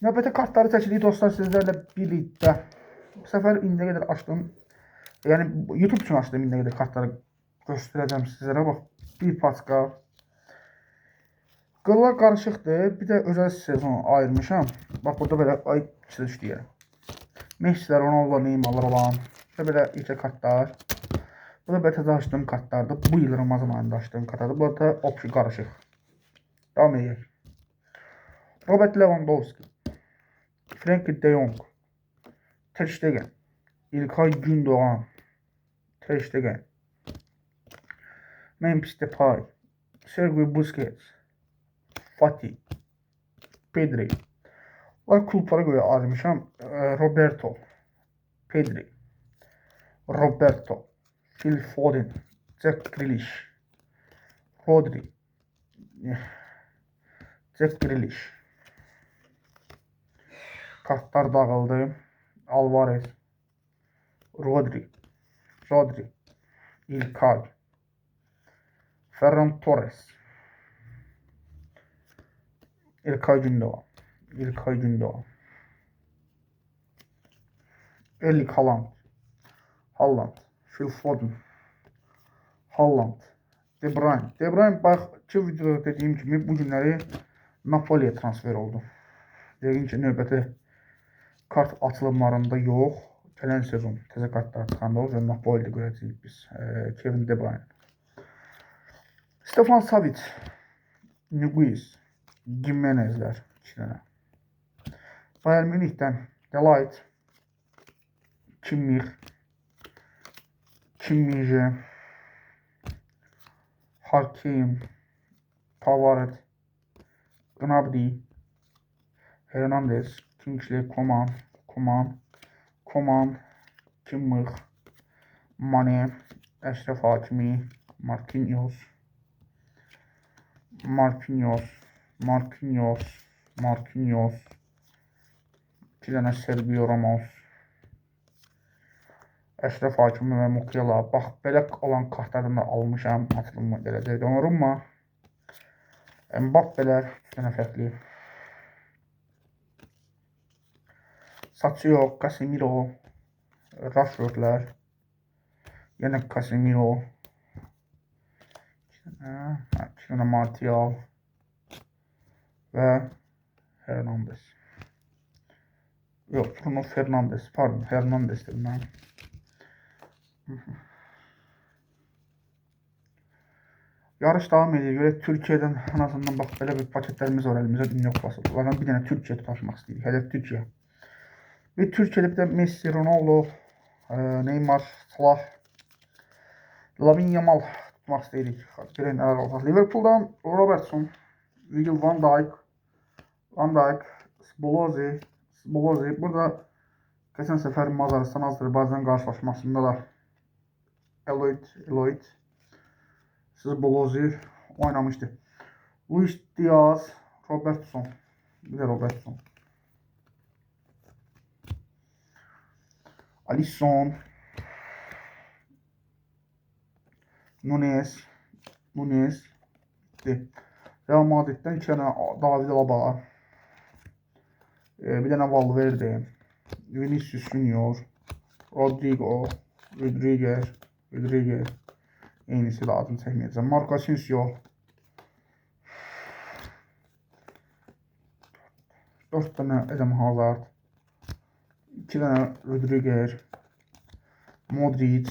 Növbəti kartları çəkirik dostlar sizlərlə birlikdə. Bu səfər indiyə qədər açdım. Yəni YouTube üçün açdım indiyə qədər kartları göstərəcəm sizlərə. Bax, bir paçka. Qıllar qarışıqdır. Bir də özəl sezon ayırmışam. Bax, burada belə ay çiziliş deyir. Messi'lər, Ronaldo, Neymarlar olan. Və belə ilk kartlar. Bu da BT'də açdığım kartlardır. Bu il Ramazan ayında açdığım kartlardır. Bu da opsi qarışıq. Devam edək. Robert Lewandowski, Frenkie de Jong, Ter Stegen, İlkay Gündoğan, Ter Stegen, Memphis Depay, Sergio Busquets, Fatih, Pedri. Bunlar klublara göre ayırmışam. Roberto, Pedri, Roberto, Phil Foden, Jack Grealish, Rodri, Jack Grealish. Kartlar dağıldı. Alvarez, Rodri, İlkay, Ferran Torres, İlkay Gündoğan, Erling Haaland, Phil Foden, De Bruyne bax, iki videoda dediyim kimi bu günləri Napoli'ye transfer oldu. Yəqin ki, növbəti kart açılımlarında yox. Gələn sezon təzə kartlar çıxanda o zaman Napoli'de görəcəyik biz. Kevin De Bruyne. Stefan Savic, Niguez, Gimenezlər 2 dənə. Bayern Münih'dən Delight, Kimmich, Hakim, Pavard, Gnabry, Hernandez, Kingsley Coman, Kimmich, Mane, Eşref Hakimi, Marquinhos, iki dənə Sergio Ramos, Eşref Hakimi və Mukiela. Bax, belə olan kartlardan da almışam, atılımı gələcək. Donnarumma, Mbappe'lər, 2 dənə fərqli. Saçıyor, Casemiro, Rashford'lər, yenə Casemiro, 2 dənə Martial və Hernandez. Yox, Bruno Fernandes, pardon, Hernandez dedim mən. Yarış davam edir. Görək, Türkiye'dən en azından bax, belə bir paketlərimiz var əlimizdə, Dünya Kupası. Onlardan bir dənə Türkiye tutuşmaq istəyirik. Hədəf Türkiye. Bir Türkiye'de bir de Messi, Ronaldo, Neymar, Salah, Lamine Yamal tutmaq istəyirik. Görək nələr olacaq. Liverpool'dan Robertson, Virgil van Dijk, Szoboszlai. Burada geçen sefer Macaristan-Azerbaycan karşılaşmasında da Eloid Szoboszlai oynamıştı. Luis Diaz, Robertson. Bir de Robertson. Alisson, Nunes. Real Madrid'den 2 tane David Alaba. Bir tane Valverde. Vinicius Junior. Rodriguez. Yenisi lazım çəkməyəcəm. Marco Asensio. 4 tane Eden Hazard. 2 tane Rodriguez. Modric.